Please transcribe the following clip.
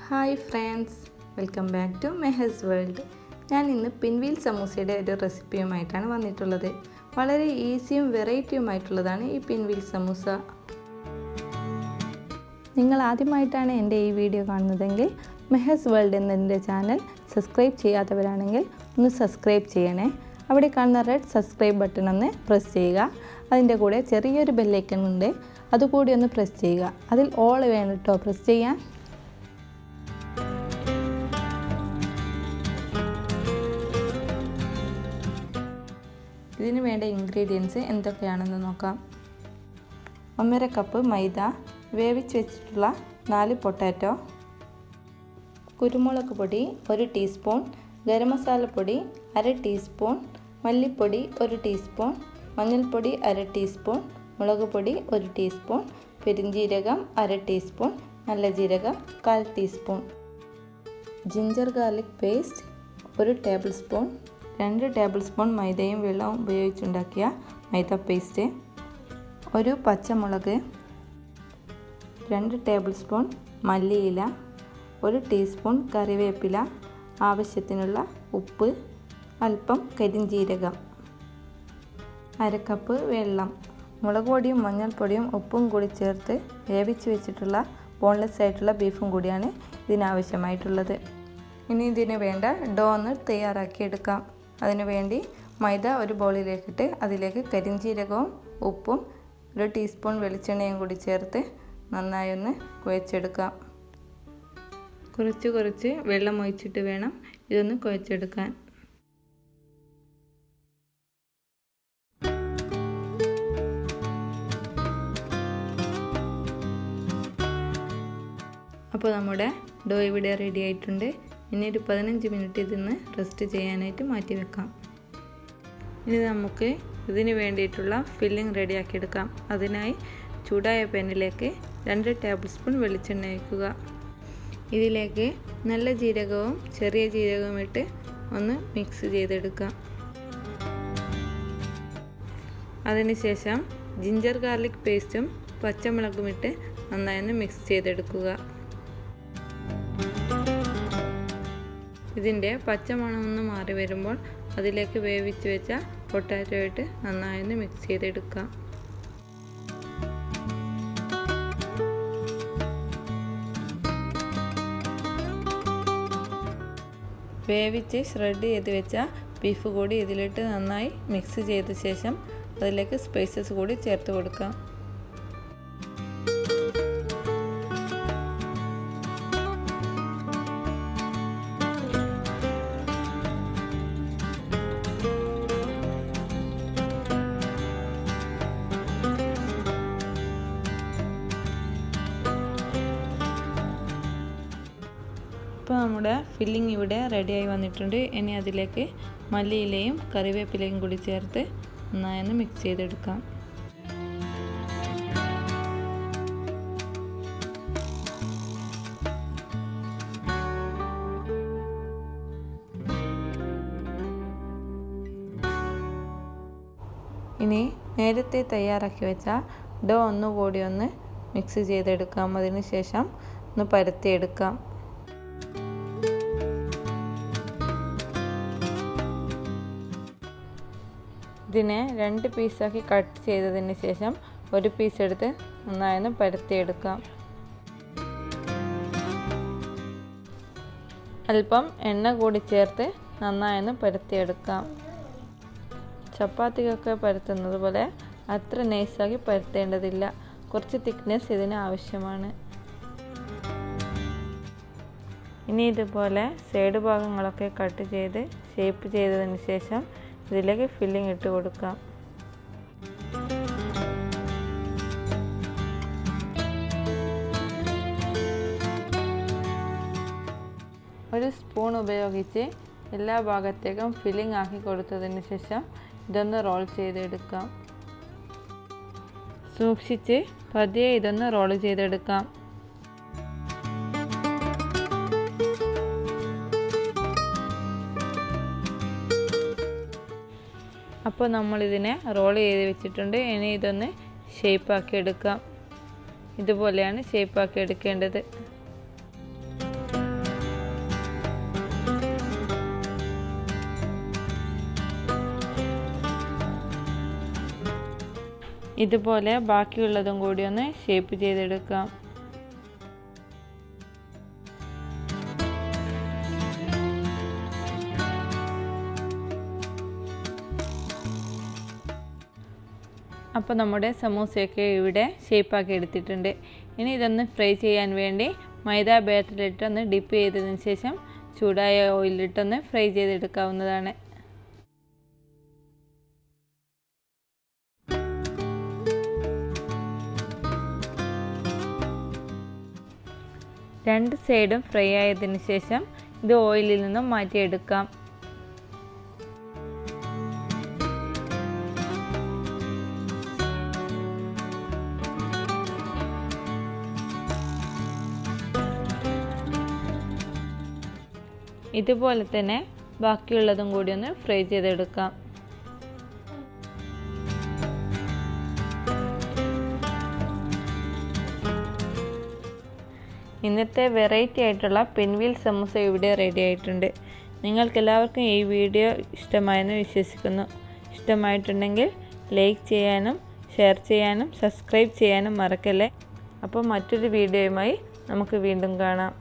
Hi friends, welcome back to മehazworld. ഞാൻ ഇന്ന് പിൻവീൽ സമൂസയുടെ ഒരു റെസിപ്പിയുമായിട്ടാണ് വന്നിട്ടുള്ളത്. വളരെ ഈസിയും വെറൈറ്റിയുമായിട്ടുള്ളതാണ് ഈ പിൻവീൽ സമൂസ. നിങ്ങൾ ആദ്യമായിട്ടാണ് എൻ്റെ ഈ വീഡിയോ കാണുന്നതെങ്കിൽ mehazworld എന്നതിൻ്റെ ചാനൽ സബ്സ്ക്രൈബ് ചെയ്യാത്തവരാണെങ്കിൽ ഒന്ന് സബ്സ്ക്രൈബ് ചെയ്യണേ. അവിടെ കാണുന്ന റെഡ് സബ്സ്ക്രൈബ് ബട്ടൺ ഒന്ന് പ്രസ് ചെയ്യുക. അതിൻ്റെ കൂടെ ചെറിയൊരു ബെല്ലൈക്കൺ ഉണ്ട്, അതുകൂടി ഒന്ന് പ്രസ് ചെയ്യുക. അതിൽ ഓൾ വേണം കേട്ടോ പ്രസ് ചെയ്യാൻ. ഇതിന് വേണ്ട ഇൻഗ്രീഡിയൻസ് എന്തൊക്കെയാണെന്ന് നോക്കാം. 1.5 കപ്പ് മൈദ, വേവിച്ച് വെച്ചിട്ടുള്ള 4 പൊട്ടാറ്റോ, കുരുമുളക് പൊടി 1 ടീസ്പൂൺ, ഗരമസാല പൊടി 1/2 ടീസ്പൂൺ, മല്ലിപ്പൊടി 1 ടീസ്പൂൺ, മഞ്ഞൾപ്പൊടി 1/2 ടീസ്പൂൺ, മുളക് പൊടി 1 ടീസ്പൂൺ, പെരിഞ്ജീരകം 1/2 ടീസ്പൂൺ, നല്ല ജീരകം 1/4 teaspoon, ginger garlic paste 1 table spoon, 2 table spoon മൈദയും വെള്ളവും ഉപയോഗിച്ചുണ്ടാക്കിയ മൈദ പേസ്റ്റ്, 1 പച്ചമുളക്, 2 ടേബിൾ സ്പൂൺ മല്ലിയില, 1 ടീസ്പൂൺ കറിവേപ്പില, ആവശ്യത്തിനുള്ള ഉപ്പ്, അല്പം കരിഞ്ജീരകം, 1/2 കപ്പ് വെള്ളം, മുളക് പൊടിയും മഞ്ഞൾപ്പൊടിയും ഉപ്പും കൂടി ചേർത്ത് വേവിച്ച് വെച്ചിട്ടുള്ള ബോൺലെസ് ആയിട്ടുള്ള ബീഫും കൂടിയാണ് ഇതിനാവശ്യമായിട്ടുള്ളത്. ഇനി ഇതിന് വേണ്ട ഡോ ഒന്ന് തയ്യാറാക്കിയെടുക്കാം. അതിനുവേണ്ടി മൈദ ഒരു ബൗളിലേക്കിട്ട് അതിലേക്ക് കരിഞ്ജീരകവും ഉപ്പും 1 ടീസ്പൂൺ വെളിച്ചെണ്ണയും കൂടി ചേർത്ത് നന്നായി ഒന്ന് കുഴച്ചെടുക്കാം. കുറച്ച് വെള്ളം ഒഴിച്ചിട്ട് വേണം ഇതൊന്ന് കുഴച്ചെടുക്കാൻ. അപ്പോൾ നമ്മുടെ ഡോ ഇവിടെ റെഡി ആയിട്ടുണ്ട്. ഇനി ഒരു 15 മിനിറ്റ് ഇതിന്ന് റെസ്റ്റ് ചെയ്യാനായിട്ട് മാറ്റി വെക്കാം. ഇനി നമുക്ക് ഇതിന് വേണ്ടിയിട്ടുള്ള ഫില്ലിംഗ് റെഡിയാക്കിയെടുക്കാം. അതിനായി ചൂടായ പാനിലേക്ക് 2 ടേബിൾ സ്പൂൺ വെളിച്ചെണ്ണ ഒഴിക്കുക. ഇതിലേക്ക് നല്ല ജീരകവും ചെറിയ ജീരകവും ഇട്ട് ഒന്ന് മിക്സ് ചെയ്തെടുക്കാം. അതിനുശേഷം ജിഞ്ചർ ഗാർലിക് പേസ്റ്റും പച്ചമുളകും ഇട്ട് നന്നായി ഒന്ന് മിക്സ് ചെയ്തെടുക്കുക. ഇതിൻ്റെ പച്ചമണമൊന്ന് മാറി വരുമ്പോൾ അതിലേക്ക് വേവിച്ച് വെച്ച പൊട്ടാറ്റോ ഇട്ട് നന്നായി ഒന്ന് മിക്സ് ചെയ്തെടുക്കാം. വേവിച്ച് ഷ്രെഡ് ചെയ്ത് വെച്ച ബീഫ് കൂടി ഇതിലിട്ട് നന്നായി മിക്സ് ചെയ്ത ശേഷം അതിലേക്ക് സ്പൈസസ് കൂടി ചേർത്ത് കൊടുക്കാം. ഇപ്പോൾ നമ്മുടെ ഫില്ലിംഗ് ഇവിടെ റെഡിയായി വന്നിട്ടുണ്ട്. ഇനി അതിലേക്ക് മല്ലിയിലയും കറിവേപ്പിലയും കൂടി ചേർത്ത് നന്നായി മിക്സ് ചെയ്തെടുക്കാം. ഇനി നേരത്തെ തയ്യാറാക്കി വെച്ച ഡോ ഒന്നുകൂടി ഒന്ന് മിക്സ് ചെയ്തെടുക്കാം. അതിന് ശേഷം ഒന്ന് പരത്തിയെടുക്കാം. ഇതിനെ 2 പീസാക്കി കട്ട് ചെയ്തതിന് ശേഷം 1 പീസ് എടുത്ത് നന്നായി പരത്തിയെടുക്കാം. അല്പം എണ്ണ കൂടി ചേർത്ത് നന്നായി പരത്തിയെടുക്കാം. ചപ്പാത്തിക്കൊക്കെ പരത്തുന്നത് പോലെ അത്ര നൈസാക്കി പരത്തേണ്ടതില്ല. കുറച്ച് തിക്നെസ് ഇതിന് ആവശ്യമാണ്. ഇനി ഇതുപോലെ സൈഡ് ഭാഗങ്ങളൊക്കെ കട്ട് ചെയ്ത് ഷേപ്പ് ചെയ്തതിന് ശേഷം ഇതിലേക്ക് ഫില്ലിംഗ് ഇട്ട് കൊടുക്കാം. ഒരു സ്പൂൺ ഉപയോഗിച്ച് എല്ലാ ഭാഗത്തേക്കും ഫില്ലിംഗ് ആക്കി കൊടുത്തതിന് ശേഷം ഇതൊന്ന് റോൾ ചെയ്തെടുക്കാം. സൂക്ഷിച്ച് പതിയെ ഇതൊന്ന് റോൾ ചെയ്തെടുക്കാം. അപ്പോൾ നമ്മളിതിനെ റോൾ ചെയ്ത് വെച്ചിട്ടുണ്ട്. ഇനി ഇതൊന്ന് ഷേപ്പാക്കി എടുക്കാം. ഇതുപോലെയാണ് ഷേപ്പാക്കി എടുക്കേണ്ടത്. ഇതുപോലെ ബാക്കിയുള്ളതും കൂടി ഒന്ന് ഷേപ്പ് ചെയ്തെടുക്കാം. അപ്പോൾ നമ്മുടെ സമൂസയൊക്കെ ഇവിടെ ഷേപ്പാക്കി എടുത്തിട്ടുണ്ട്. ഇനി ഇതൊന്ന് ഫ്രൈ ചെയ്യാൻ വേണ്ടി മൈദ ബാറ്ററിലിട്ടൊന്ന് ഡിപ്പ് ചെയ്തതിന് ശേഷം ചൂടായ ഓയിലിട്ടൊന്ന് ഫ്രൈ ചെയ്തെടുക്കാവുന്നതാണ്. രണ്ട് സൈഡും ഫ്രൈ ആയതിനു ശേഷം ഇത് ഓയിലിൽ നിന്നും മാറ്റിയെടുക്കാം. ഇതുപോലെ തന്നെ ബാക്കിയുള്ളതും കൂടി ഒന്ന് ഫ്രൈ ചെയ്തെടുക്കാം. ഇന്നത്തെ വെറൈറ്റി ആയിട്ടുള്ള പിൻവീൽ സമൂസ ഇവിടെ റെഡി ആയിട്ടുണ്ട്. നിങ്ങൾക്കെല്ലാവർക്കും ഈ വീഡിയോ ഇഷ്ടമായെന്ന് വിശ്വസിക്കുന്നു. ഇഷ്ടമായിട്ടുണ്ടെങ്കിൽ ലൈക്ക് ചെയ്യാനും ഷെയർ ചെയ്യാനും സബ്സ്ക്രൈബ് ചെയ്യാനും മറക്കല്ലേ. അപ്പോൾ മറ്റൊരു വീഡിയോയുമായി നമുക്ക് വീണ്ടും കാണാം.